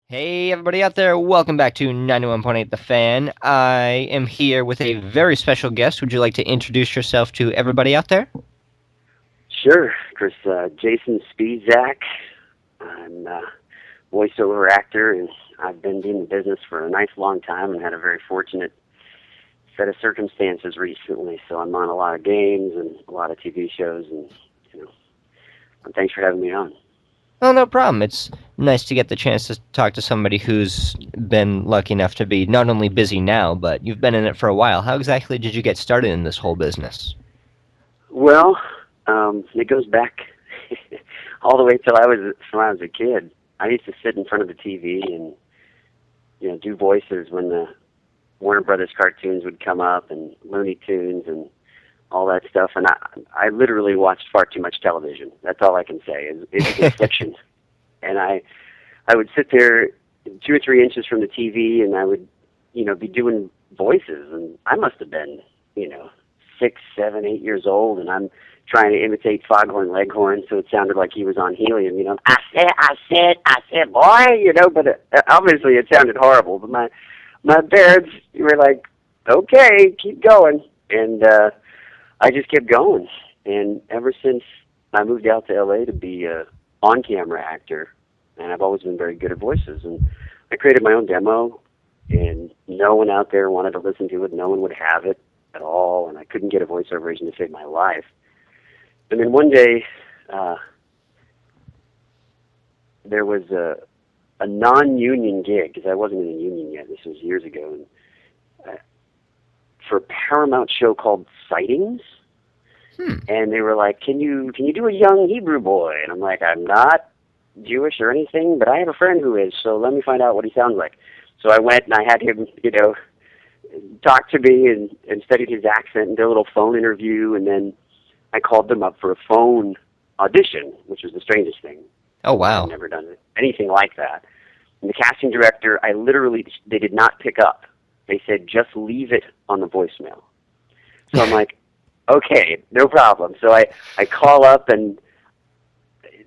Hey, everybody out there, welcome back to 91.8 The Fan. I am here with a very special guest. Would you like to introduce yourself to everybody out there? Sure, Chris. Jason Spisak. I'm a voiceover actor, and I've been in the business for a nice long time and had a very fortunate set of circumstances recently. So I'm on a lot of games and a lot of TV shows, and you know, and thanks for having me on. Oh, no problem. It's nice to get the chance to talk to somebody who's been lucky enough to be not only busy now, but you've been in it for a while. How exactly did you get started in this whole business? Well, it goes back all the way till when I was a kid. I used to sit in front of the TV and do voices when the Warner Brothers cartoons would come up and Looney Tunes and all that stuff. And I literally watched far too much television. That's all I can say. It's an affliction. And I would sit there 2 or 3 inches from the TV, and I would, be doing voices. And I must have been, 6, 7, 8 years old, and I'm trying to imitate Foghorn Leghorn, so it sounded like he was on helium. I said, boy, but obviously it sounded horrible. But my parents were like, okay, keep going. And I just kept going. And ever since I moved out to LA to be a on-camera actor, and I've always been very good at voices. And I created my own demo, and no one out there wanted to listen to it. No one would have it at all, and I couldn't get a voiceover agent to save my life. And then one day, there was a non-union gig, because I wasn't in a union yet. This was years ago. And for a Paramount show called Sightings, and they were like, "Can you do a young Hebrew boy?" And I'm like, "I'm not Jewish or anything, but I have a friend who is, so let me find out what he sounds like." So I went and I had him, talk to me and studied his accent and did a little phone interview, and then I called them up for a phone audition, which was the strangest thing. Oh, I'd wow. never done anything like that. And the casting director, they did not pick up. They said, just leave it on the voicemail. So I'm like, okay, no problem. So I call up, and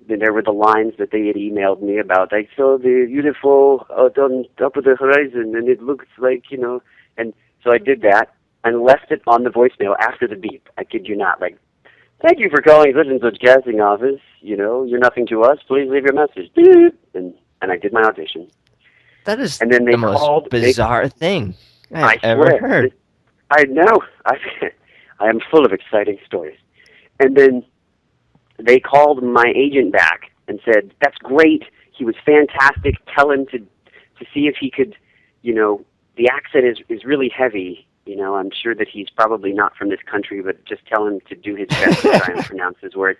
then there were the lines that they had emailed me about. I saw the UFO out on top of the horizon, and it looks like, and so I did that and left it on the voicemail after the beep. I kid you not. Like, thank you for calling such and such casting office. You're nothing to us. Please leave your message. Beep. And I did my audition. That is And then they the most called. bizarre thing I've I ever swear. heard. I know. I am full of exciting stories. And then they called my agent back and said, "That's great. He was fantastic. Tell him to see if he could, the accent is really heavy. I'm sure that he's probably not from this country, but just tell him to do his best to try and pronounce his word."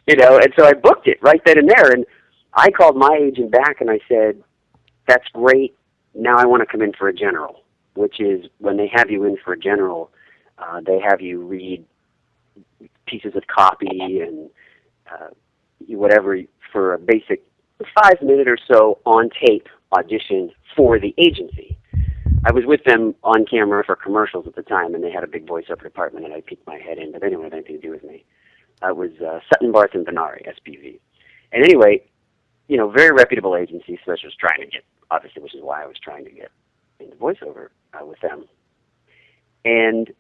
And so I booked it right then and there. And I called my agent back and I said, "That's great. Now I want to come in for a general," which is when they have you in for a general, they have you read pieces of copy and whatever for a basic 5 minute or so on tape audition for the agency. I was with them on camera for commercials at the time, and they had a big voiceover department, and I peeked my head in, but they didn't have anything to do with me. It was Sutton Barth and Benari, SPV. And anyway, very reputable agency, so I was trying to get, obviously, which is why I was trying to get into voiceover with them. And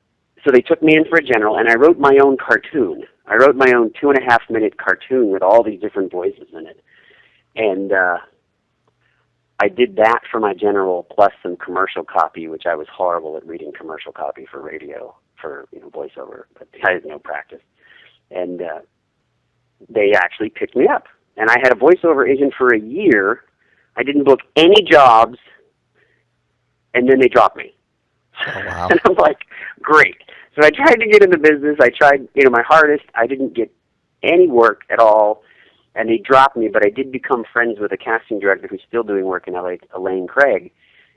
so they took me in for a general, and I wrote my own cartoon. I wrote my own 2.5 minute cartoon with all these different voices in it. And I did that for my general, plus some commercial copy, which I was horrible at reading commercial copy for radio, for voiceover, but I had no practice. And they actually picked me up. And I had a voiceover agent for a year. I didn't book any jobs, and then they dropped me. Oh, wow. And I'm like, great. So I tried to get in the business. I tried, my hardest. I didn't get any work at all, and they dropped me. But I did become friends with a casting director who's still doing work in LA, Elaine Craig,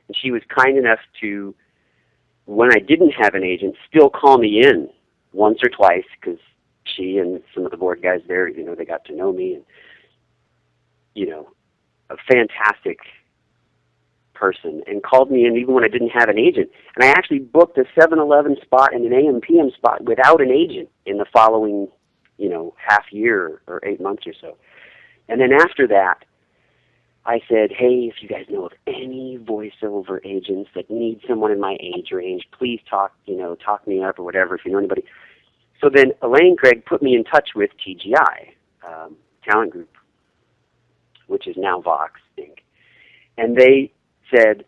and she was kind enough to, when I didn't have an agent, still call me in once or twice, because she and some of the board guys there, they got to know me, and a fantastic person, and called me in even when I didn't have an agent. And I actually booked a 7-Eleven spot and an AM/PM spot without an agent in the following, half year or 8 months or so. And then after that, I said, hey, if you guys know of any voiceover agents that need someone in my age range, please talk me up or whatever if you know anybody. So then Elaine Craig put me in touch with TGI, Talent Group, which is now Vox Inc. And they said,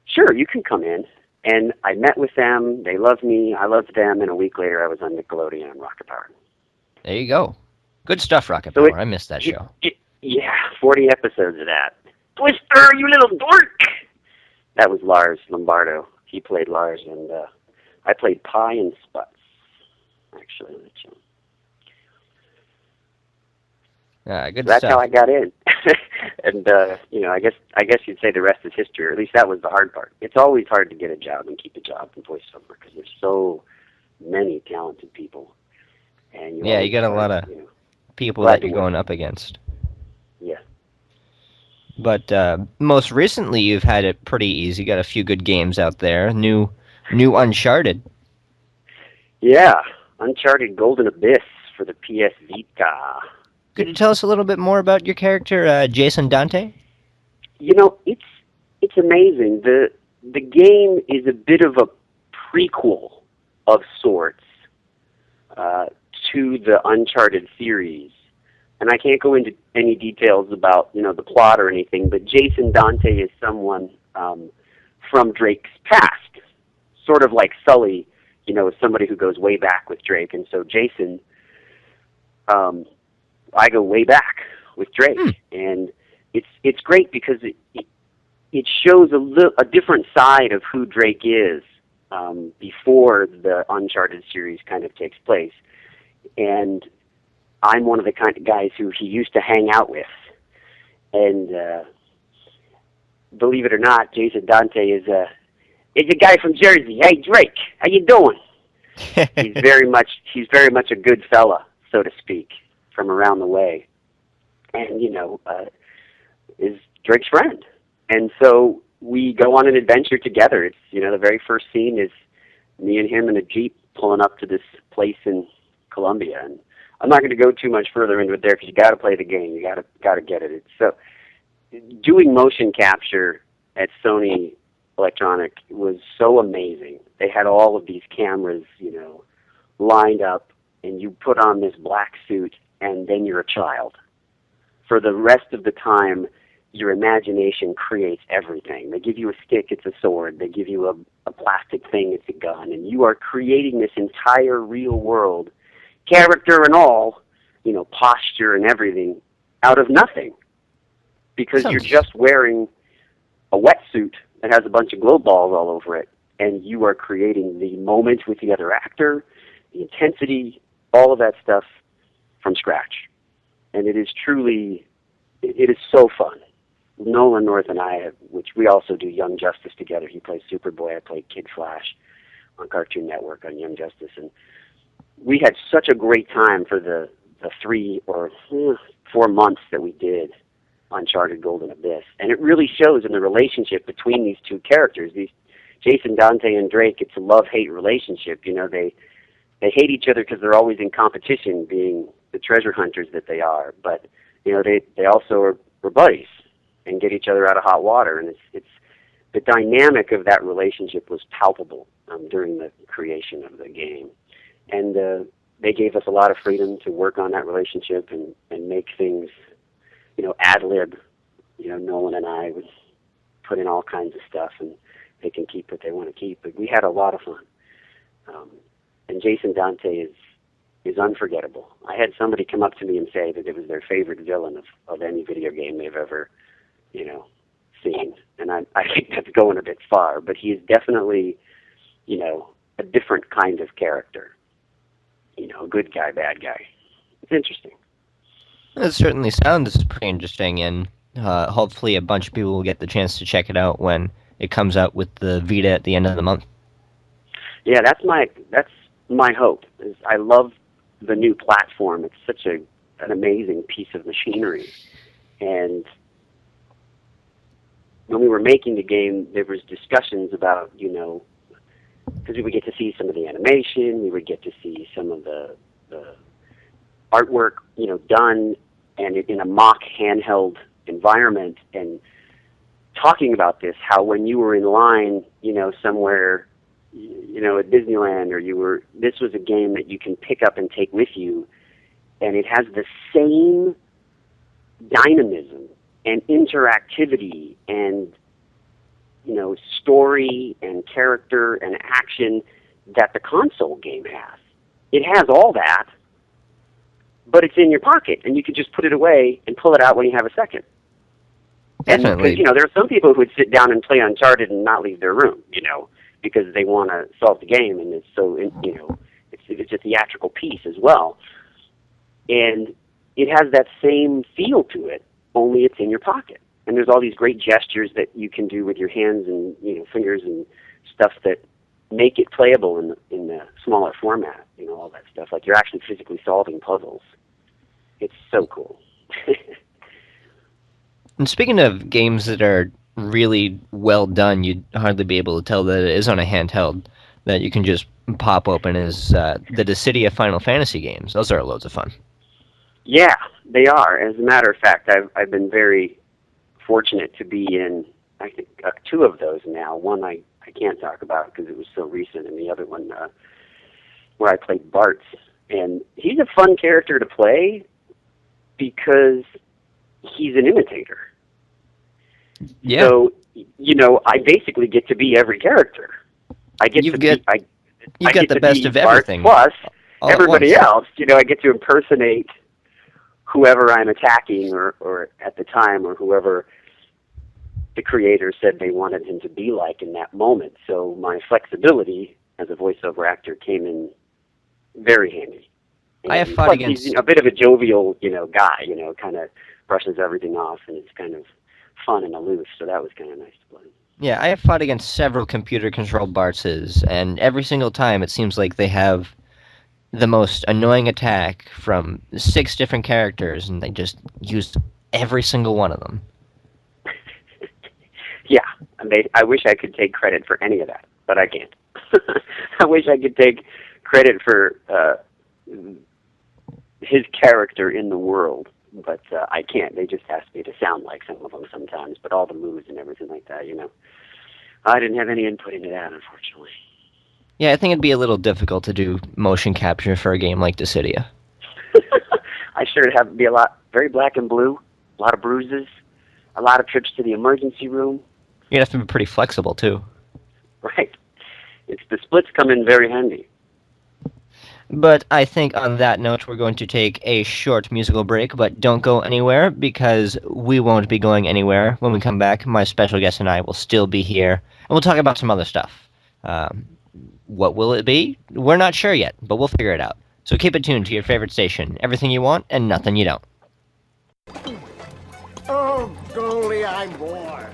sure, you can come in. And I met with them. They loved me. I loved them. And a week later, I was on Nickelodeon and Rocket Power. There you go. Good stuff, Rocket So Power. I missed that show. Yeah, 40 episodes of that. Twister, you little dork! That was Lars Lombardo. He played Lars, and I played Pie and Sputz, actually, on the show. Good So that's stuff. how I got in. And I guess you'd say the rest is history, or at least that was the hard part. It's always hard to get a job and keep a job in voiceover because there's so many talented people. And you got a lot of people that you're going up against. Yeah. But most recently, you've had it pretty easy. Got a few good games out there. New Uncharted. Yeah, Uncharted Golden Abyss for the PS Vita. Could you tell us a little bit more about your character, Jason Dante? It's amazing. The game is a bit of a prequel of sorts to the Uncharted series. And I can't go into any details about, the plot or anything, but Jason Dante is someone from Drake's past. Sort of like Sully, is somebody who goes way back with Drake. And so Jason, I go way back with Drake. And it's great because it shows a different side of who Drake is before the Uncharted series kind of takes place. And I'm one of the kind of guys who he used to hang out with. And believe it or not, Jason Dante is a guy from Jersey. Hey, Drake, how you doing? He's very much a good fella, so to speak, from around the way. And, is Drake's friend. And so we go on an adventure together. It's, the very first scene is me and him in a Jeep pulling up to this place in Colombia. And I'm not going to go too much further into it there because you got to play the game. You got to get it. It's so doing motion capture at Sony Electronic was so amazing. They had all of these cameras, lined up, and you put on this black suit, and then you're a child. For the rest of the time, your imagination creates everything. They give you a stick, it's a sword. They give you a plastic thing, it's a gun. And you are creating this entire real world, character and all, posture and everything, out of nothing. Because you're just wearing a wetsuit that has a bunch of glow balls all over it, and you are creating the moment with the other actor, the intensity, all of that stuff from scratch. And it is so fun. Nolan North and I, which we also do Young Justice together. He plays Superboy, I play Kid Flash on Cartoon Network on Young Justice. And we had such a great time for the 3 or 4 months that we did Uncharted Golden Abyss. And it really shows in the relationship between these two characters. These Jason Dante and Drake, it's a love-hate relationship. They hate each other because they're always in competition, being the treasure hunters that they are. But, they also are buddies and get each other out of hot water. And it's the dynamic of that relationship was palpable during the creation of the game. And they gave us a lot of freedom to work on that relationship and make things, ad-lib. Nolan and I would put in all kinds of stuff, and they can keep what they want to keep. But we had a lot of fun. And Jason Dante is unforgettable. I had somebody come up to me and say that it was their favorite villain of any video game they've ever, seen. And I think that's going a bit far, but he is definitely, a different kind of character. A good guy, bad guy. It's interesting. It certainly sounds pretty interesting, and hopefully a bunch of people will get the chance to check it out when it comes out with the Vita at the end of the month. Yeah, that's my hope. I love the new platform. It's such an amazing piece of machinery. And when we were making the game, there was discussions about, because we would get to see some of the animation, we would get to see some of the artwork, done, and in a mock handheld environment and talking about this, how when you were in line, somewhere, at Disneyland, or this was a game that you can pick up and take with you, and it has the same dynamism and interactivity and, story and character and action that the console game has. It has all that, but it's in your pocket, and you can just put it away and pull it out when you have a second. Definitely. Because, there are some people who would sit down and play Uncharted and not leave their room, because they want to solve the game, and it's so, it's a theatrical piece as well. And it has that same feel to it, only it's in your pocket. And there's all these great gestures that you can do with your hands and fingers and stuff that make it playable in the smaller format. All that stuff. Like you're actually physically solving puzzles. It's so cool. And speaking of games that are really well done, you'd hardly be able to tell that it is on a handheld that you can just pop open as the Dissidia Final Fantasy games. Those are loads of fun. Yeah, they are. As a matter of fact, I've been very fortunate to be in, I think, 2 of those now. One I can't talk about because it was so recent, and the other one where I played Bart. And he's a fun character to play because he's an imitator. Yeah. So, I basically get to be every character. I get You to get the best of Bart everything. Plus all at everybody once. else. I get to impersonate whoever I'm attacking or at the time, or whoever the creator said they wanted him to be like in that moment. So my flexibility as a voiceover actor came in very handy. I have fought plus against... he's a bit of a jovial, guy, kind of brushes everything off, and it's kind of fun and aloof, so that was kind of nice to play. Yeah, I have fought against several computer-controlled Bartses, and every single time it seems like they have the most annoying attack from 6 different characters, and they just use every single one of them. Yeah, I wish I could take credit for any of that, but I can't. I wish I could take credit for his character in the world, but I can't. They just ask me to sound like some of them sometimes, but all the moves and everything like that, I didn't have any input into that, unfortunately. Yeah, I think it'd be a little difficult to do motion capture for a game like Dissidia. I sure it'd have to be very black and blue, a lot of bruises, a lot of trips to the emergency room. You'd have to be pretty flexible, too. Right. The splits come in very handy. But I think on that note, we're going to take a short musical break, but don't go anywhere, because we won't be going anywhere. When we come back, my special guest and I will still be here, and we'll talk about some other stuff. What will it be? We're not sure yet, but we'll figure it out. So keep it tuned to your favorite station. Everything you want and nothing you don't. Oh, golly, I'm bored.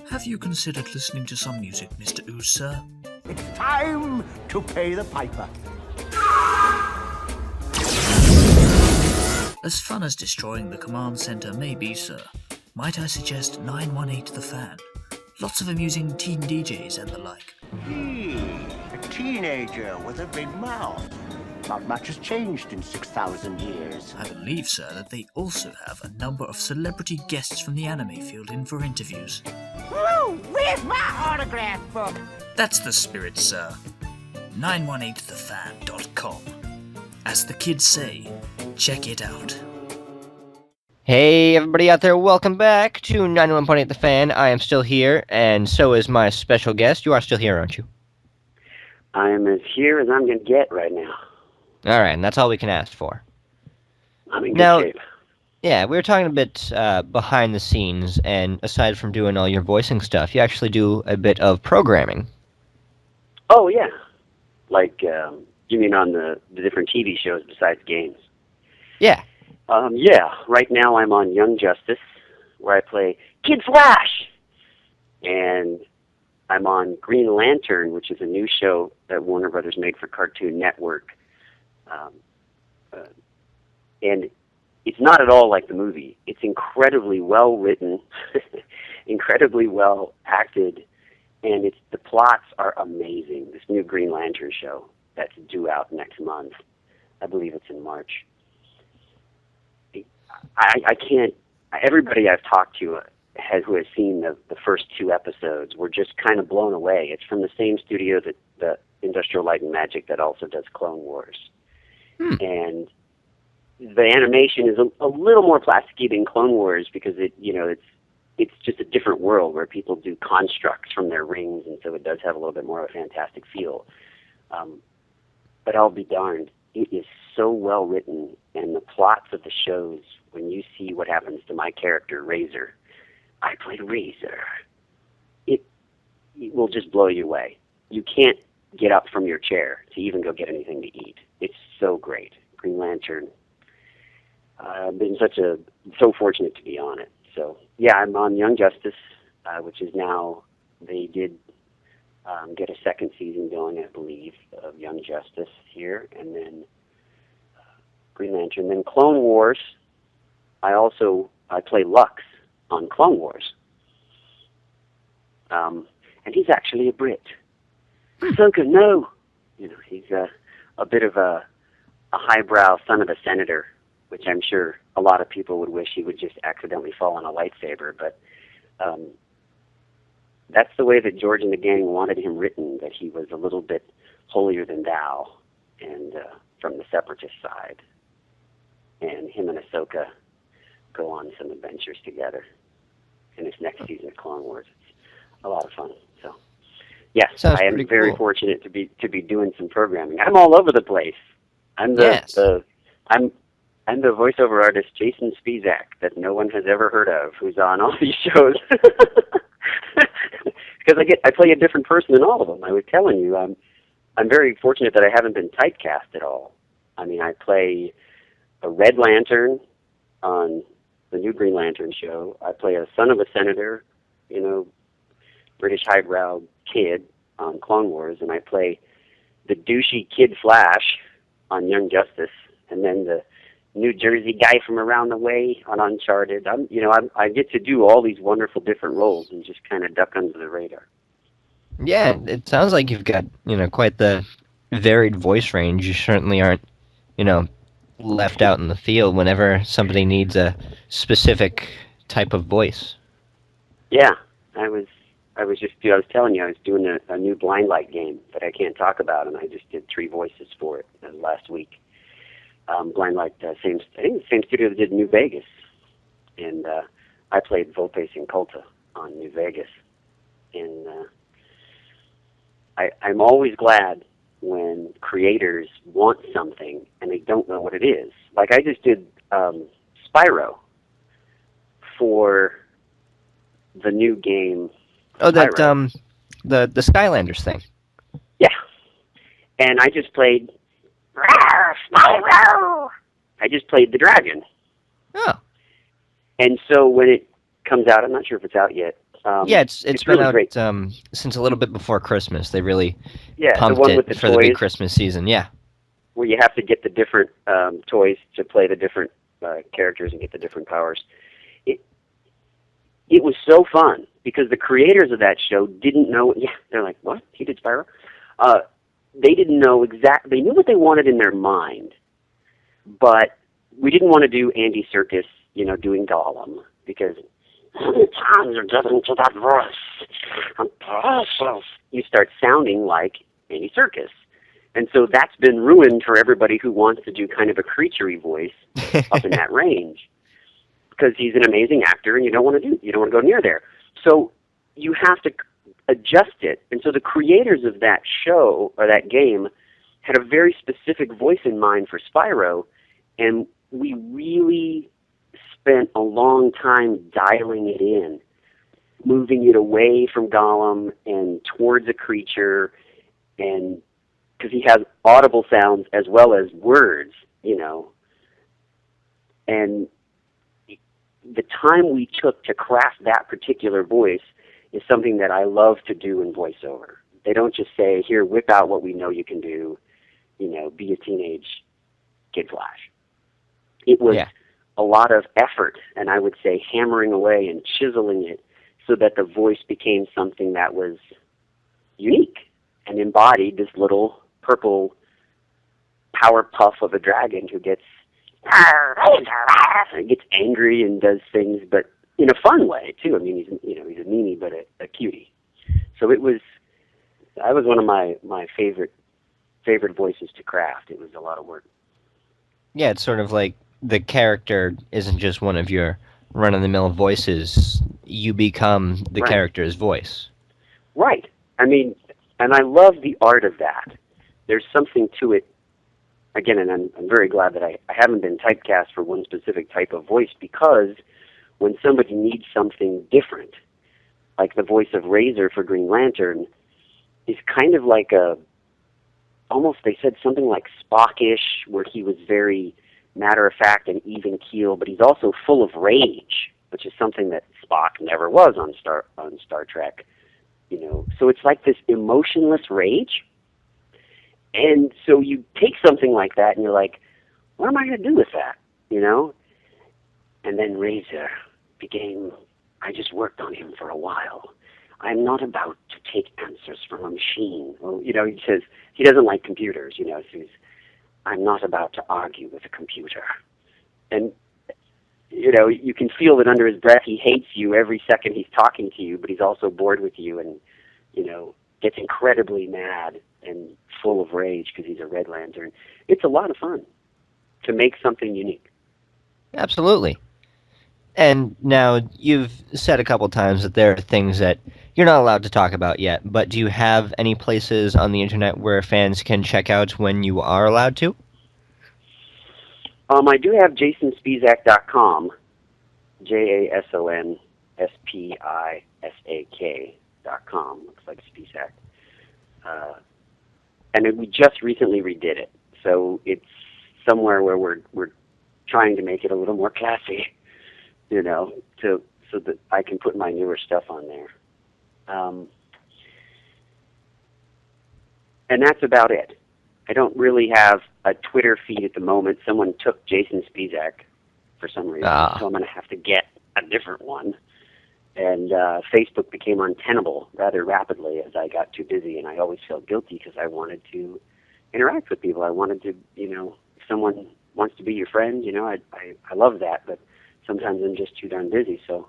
Have you considered listening to some music, Mr. Ooze, sir? It's time to pay the piper. As fun as destroying the command center may be, sir, might I suggest 918 The Fan? Lots of amusing teen DJs and the like. A teenager with a big mouth. Not much has changed in 6,000 years. I believe, sir, that they also have a number of celebrity guests from the anime field in for interviews. Woo! Where's my autograph book? That's the spirit, sir. 918thefan.com. As the kids say, check it out. Hey, everybody out there, welcome back to 91.8 The Fan. I am still here, and so is my special guest. You are still here, aren't you? I am as here as I'm going to get right now. All right, and that's all we can ask for. I'm in good shape. Yeah, we were talking a bit behind the scenes, and aside from doing all your voicing stuff, you actually do a bit of programming. Oh, yeah. Like, you mean on the different TV shows besides games? Yeah. Yeah, right now I'm on Young Justice, where I play Kid Flash. And I'm on Green Lantern, which is a new show that Warner Brothers made for Cartoon Network. And it's not at all like the movie. It's incredibly well written, incredibly well acted, and the plots are amazing. This new Green Lantern show that's due out next month. I believe it's in March. I can't everybody I've talked to who has seen the first 2 episodes were just kind of blown away. It's from the same studio that the Industrial Light and Magic that also does Clone Wars. And the animation is a little more plasticky than Clone Wars because it's just a different world where people do constructs from their rings, and so it does have a little bit more of a fantastic feel. But I'll be darned, it is so well written, and the plots of the shows, when you see what happens to my character, Razor, I played Razor, it will just blow you away. You can't get up from your chair to even go get anything to eat. It's so great. Green Lantern. I've been so fortunate to be on it. So, yeah, I'm on Young Justice, which is now, they did get a second season going, I believe, of Young Justice here, and then Green Lantern. Then Clone Wars, I play Lux on Clone Wars. And he's actually a Brit. Ahsoka, no! He's a bit of a highbrow son of a senator, which I'm sure a lot of people would wish he would just accidentally fall on a lightsaber, but that's the way that George and the gang wanted him written, that he was a little bit holier than thou, and from the Separatist side. And him and Ahsoka go on some adventures together in this next season of Clone Wars. It's a lot of fun. So, yes, Sounds I am pretty very cool. fortunate to be doing some programming. I'm all over the place. I'm the voiceover artist Jason Spisak that no one has ever heard of, who's on all these shows. Because I play a different person in all of them. I was telling you, I'm very fortunate that I haven't been typecast at all. I mean, I play a Red Lantern on the new Green Lantern show. I play a son of a senator, British highbrow kid on Clone Wars, and I play the douchey Kid Flash on Young Justice, and then the New Jersey guy from around the way on Uncharted. I get to do all these wonderful different roles and just kind of duck under the radar. Yeah, it sounds like you've got, quite the varied voice range. You certainly aren't, left out in the field whenever somebody needs a specific type of voice. Yeah, I was telling you, I was doing a new Blind Light game that I can't talk about, and I just did 3 voices for it last week. Blind Light, I think the same studio that did New Vegas, and I played Volpe Inculta on New Vegas, and I'm always glad when creators want something and they don't know what it is. Like I just did Spyro for the new game. Oh, that Spyro. the Skylanders thing. Yeah, and I just played Spyro. I just played the dragon. Oh. And so when it comes out, I'm not sure if it's out yet. Yeah, it's been really out great. Since a little bit before Christmas. They really The pumped one it with the for the big toys, Christmas season. Yeah. where you have to get the different toys to play the different characters and get the different powers. It was so fun because the creators of that show didn't know. Yeah, they're like, what? He did Spyro? They didn't know exactly. They knew what they wanted in their mind, but we didn't want to do Andy Serkis, doing Gollum, because how many times you're getting to that voice? I'm precious. You start sounding like Andy Serkis. And so that's been ruined for everybody who wants to do kind of a creaturey voice up in that range, because he's an amazing actor and you don't want to go near there. So you have to adjust it. And so the creators of that show or that game had a very specific voice in mind for Spyro, and we really spent a long time dialing it in, moving it away from Gollum and towards a creature, and because he has audible sounds as well as words, and the time we took to craft that particular voice is something that I love to do in voiceover. They don't just say, here, whip out what we know you can do, be a teenage Kid Flash. It was a lot of effort, and I would say hammering away and chiseling it so that the voice became something that was unique and embodied this little purple power puff of a dragon who gets He gets angry and does things, but in a fun way too. I mean, he's a meanie, but a cutie. So that was one of my favorite voices to craft. It was a lot of work. Yeah, it's sort of like the character isn't just one of your run-of-the-mill voices. You become the Right. character's voice. Right. I mean, and I love the art of that. There's something to it. Again, and I'm very glad that I haven't been typecast for one specific type of voice, because when somebody needs something different, like the voice of Razor for Green Lantern, is kind of like almost, they said something like Spockish, where he was very matter of fact and even keel, but he's also full of rage, which is something that Spock never was on Star Trek. So it's like this emotionless rage. And so you take something like that and you're like, what am I going to do with that? And then Razor I just worked on him for a while. I'm not about to take answers from a machine. Well, he says he doesn't like computers, so I'm not about to argue with a computer. And, you can feel that under his breath he hates you every second he's talking to you, but he's also bored with you and, gets incredibly mad and full of rage because he's a Red Lantern. It's a lot of fun to make something unique. Absolutely. And now, you've said a couple times that there are things that you're not allowed to talk about yet, but do you have any places on the internet where fans can check out when you are allowed to? I do have jasonspisak.com, JASONSPISAK.com. Looks like Spisak. And we just recently redid it, so it's somewhere where we're trying to make it a little more classy, so that I can put my newer stuff on there. And that's about it. I don't really have a Twitter feed at the moment. Someone took Jason Spisak for some reason, so I'm going to have to get a different one. And Facebook became untenable rather rapidly as I got too busy, and I always felt guilty because I wanted to interact with people. I wanted to, if someone wants to be your friend, I love that, but sometimes I'm just too darn busy, so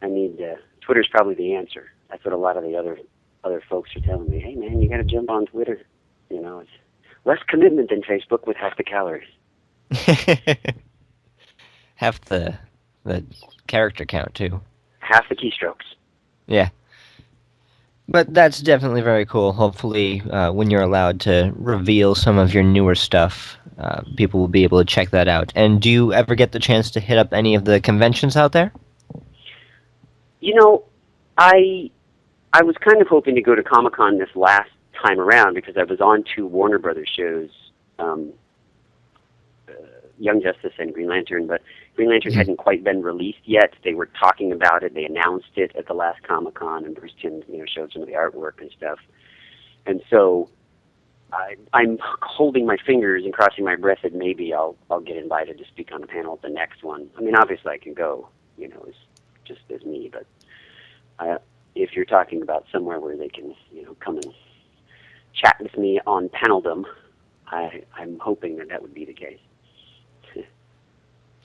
I need Twitter's probably the answer. That's what a lot of the other folks are telling me. Hey, man, you got to jump on Twitter. It's less commitment than Facebook with half the calories. Half the character count, too. Half the keystrokes. Yeah. But that's definitely very cool. Hopefully, when you're allowed to reveal some of your newer stuff, people will be able to check that out. And do you ever get the chance to hit up any of the conventions out there? I was kind of hoping to go to Comic-Con this last time around because I was on two Warner Brothers shows, Young Justice and Green Lantern, but Green Lantern hadn't quite been released yet. They were talking about it. They announced it at the last Comic-Con, and Bruce Timm, showed some of the artwork and stuff. And so I'm holding my fingers and crossing my breath that maybe I'll get invited to speak on a panel at the next one. I mean, obviously I can go, as just as me, but if you're talking about somewhere where they can, come and chat with me on paneldom, I'm hoping that would be the case.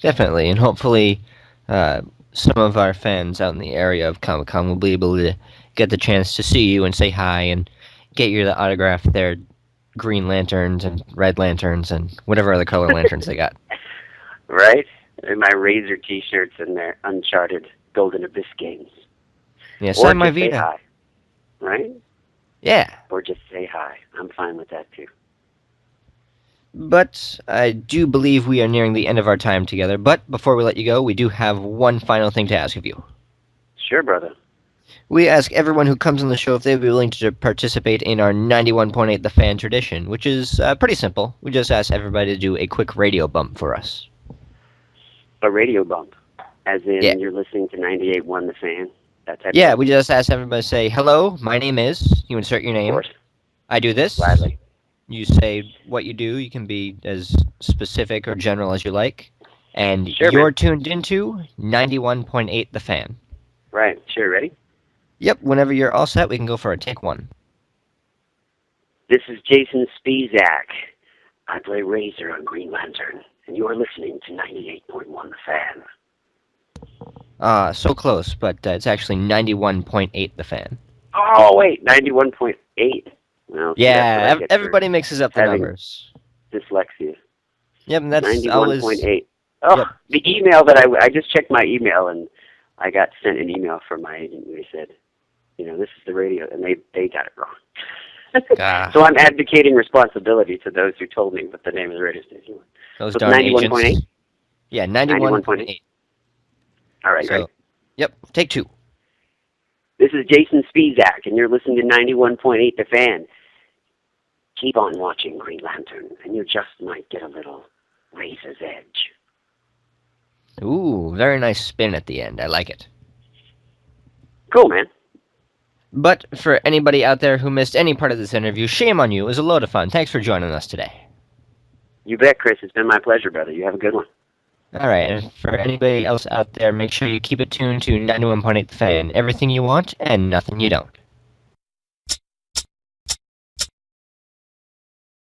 Definitely, and hopefully some of our fans out in the area of Comic-Con will be able to get the chance to see you and say hi and get you the autograph their Green Lanterns and Red Lanterns and whatever other color lanterns they got. Right? And my Razor T-shirts and their Uncharted Golden Abyss games. Yeah, sign my Vita. Say Vita. hi. Right? Yeah. Or just say hi. I'm fine with that, too. But I do believe we are nearing the end of our time together. But before we let you go, we do have one final thing to ask of you. Sure, brother. We ask everyone who comes on the show if they'd be willing to participate in our 91.8 The Fan tradition, which is pretty simple. We just ask everybody to do a quick radio bump for us. A radio bump? As in you're listening to 98.1 The Fan? That type of thing? We just ask everybody to say, hello, my name is, you insert your name. Of course. I do this. Gladly. You say what you do. You can be as specific or general as you like. And sure, you're man. tuned into 91.8 The Fan. Right. Sure. Ready? Yep. Whenever you're all set, we can go for a take one. This is Jason Spisak. I play Razor on Green Lantern. and you are listening to 98.1 The Fan. So close, but it's actually 91.8 The Fan. Oh, wait, 91.8. Well, see, that's what I Yeah, get everybody mixes up the having numbers. for dyslexia. Yep, and that's always... 91.8. Oh, Yep. the email that I just checked my email, and I got sent an email from my agent, and they said, this is the radio, and they got it wrong. Ah. So I'm advocating responsibility to those who told me what the name of the radio station was. Those So darn 91.8? agents. Yeah, 91.8. All right, So, ready? yep, take two. This is Jason Spisak, and you're listening to 91.8 The Fan. Keep on watching Green Lantern, and you just might get a little razor's edge. Ooh, very nice spin at the end. I like it. Cool, man. But for anybody out there who missed any part of this interview, shame on you. It was a load of fun. Thanks for joining us today. You bet, Chris. It's been my pleasure, brother. You have a good one. All right, and for anybody else out there, make sure you keep it tuned to 91.8 The Fan. Everything you want and nothing you don't.